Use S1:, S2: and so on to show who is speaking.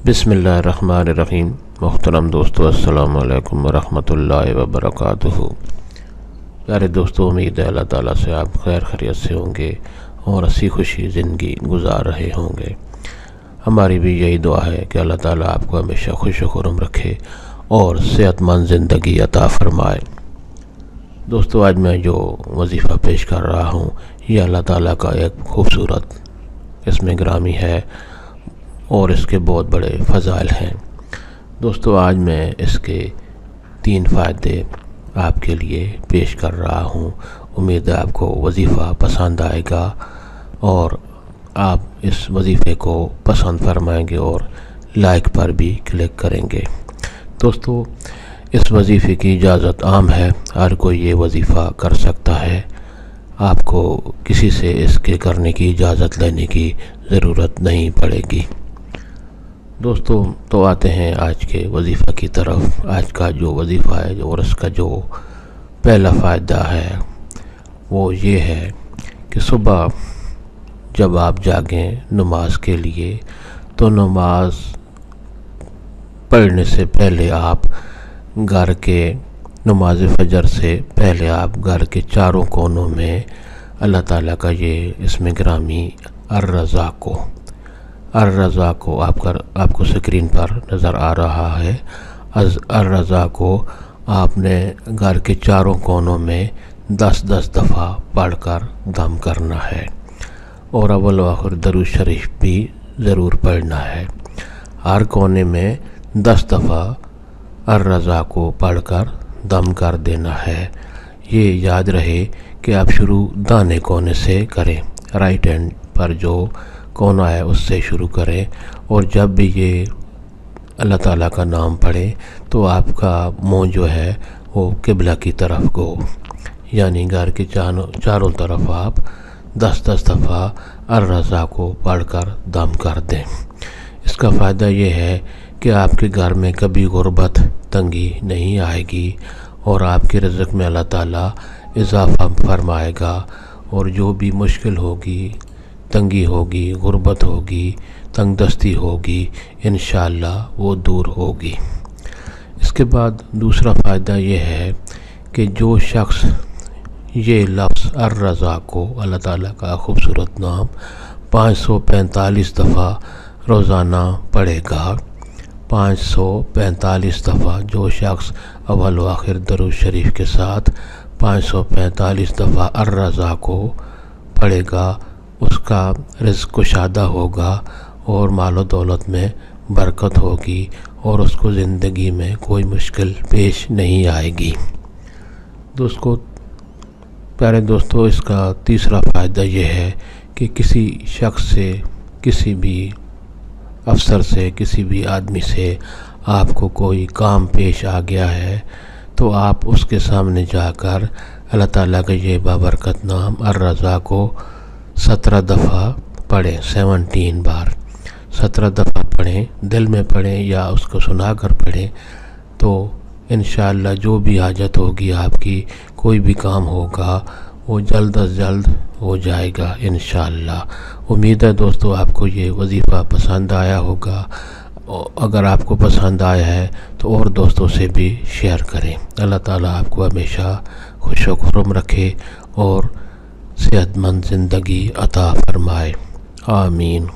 S1: बिस्मिल्लाहिर्रहमानिर्रहीम। मोहतरम दोस्तों, अस्सलाम वालेकुम वरहमतुल्लाहि वबरकातुहू। प्यारे दोस्तों, उम्मीद है अल्लाह ताला से आप खैर खैरियत से होंगे और हंसी खुशी ज़िंदगी गुजार रहे होंगे। हमारी भी यही दुआ है कि अल्लाह ताला आपको हमेशा खुश खुर्रम रखे और सेहतमंद ज़िंदगी अता फरमाए। दोस्तों, आज मैं जो वजीफ़ा पेश कर रहा हूँ ये अल्लाह ताला का एक खूबसूरत इसमें ग्रामी है और इसके बहुत बड़े फ़ज़ाइल हैं। दोस्तों, आज मैं इसके 3 फ़ायदे आपके लिए पेश कर रहा हूँ। उम्मीद है आपको वजीफ़ा पसंद आएगा और आप इस वजीफ़े को पसंद फरमाएंगे और लाइक पर भी क्लिक करेंगे। दोस्तों, इस वजीफ़े की इजाज़त आम है, हर कोई ये वजीफ़ा कर सकता है। आपको किसी से इसके करने की इजाज़त लेने की ज़रूरत नहीं पड़ेगी। दोस्तों, तो आते हैं आज के वजीफ़ा की तरफ। आज का जो वजीफ़ा है और इसका जो पहला फ़ायदा है वो ये है कि सुबह जब आप जागें नमाज के लिए तो नमाज पढ़ने से पहले आप घर के नमाज फजर से पहले आप घर के चारों कोनों में अल्लाह ताला का ये इसमें ग्रामी अर्रज़ा को आपको स्क्रीन पर नज़र आ रहा है। अर्रज़ा को आपने घर के चारों कोनों में 10-10 दफ़ा पढ़कर दम करना है और अव्वल व आखिर दरूद शरीफ भी ज़रूर पढ़ना है। हर कोने में 10 दफ़ा अर्रज़ा को पढ़कर दम कर देना है। ये याद रहे कि आप शुरू दाने कोने से करें, राइट हैंड पर जो कोना है उससे शुरू करें और जब भी ये अल्लाह ताला का नाम पढ़े तो आपका मुँह जो है वो किबला की तरफ को, यानी घर के चारों तरफ आप 10-10 दफ़ा अर्रज़ा को पढ़कर दम कर दें। इसका फ़ायदा ये है कि आपके घर में कभी गुर्बत तंगी नहीं आएगी और आपके रिज़्क़ में अल्लाह ताला इजाफ़ा फरमाएगा और जो भी मुश्किल होगी, तंगी होगी, गुर्बत होगी, तंगदस्ती होगी, इंशाअल्लाह वो दूर होगी। इसके बाद दूसरा फ़ायदा ये है कि जो शख्स ये लफ्ज़ अर्रज़ा को, अल्लाह ताला का खूबसूरत नाम, 545 दफ़ा रोज़ाना पढ़ेगा, 545 दफ़ा जो शख्स अव्वल व आखिर दरूद शरीफ के साथ 545 दफ़ा अर्रज़ा को पढ़ेगा, उसका रिज़्क़ कुशादा होगा और मालो दौलत में बरकत होगी और उसको ज़िंदगी में कोई मुश्किल पेश नहीं आएगी। प्यारे दोस्तों, इसका तीसरा फ़ायदा ये है कि किसी शख्स से, किसी भी अफसर से, किसी भी आदमी से आपको कोई काम पेश आ गया है तो आप उसके सामने जाकर अल्लाह ताला का ये बाबरकत नाम अर्रज़ा को 17 दफ़ा पढ़ें, 17 बार 17 दफ़ा पढ़ें, दिल में पढ़ें या उसको सुना कर पढ़ें तो इंशाअल्लाह जो भी हाजत होगी आपकी, कोई भी काम होगा वो जल्द अज जल्द हो जाएगा इंशाअल्लाह। उम्मीद है दोस्तों आपको ये वजीफ़ा पसंद आया होगा। अगर आपको पसंद आया है तो और दोस्तों से भी शेयर करें। अल्लाह ताला आपको हमेशा खुश व खुर्रम रखे और सेहतमंद ज़िंदगी अता फरमाए। आमीन।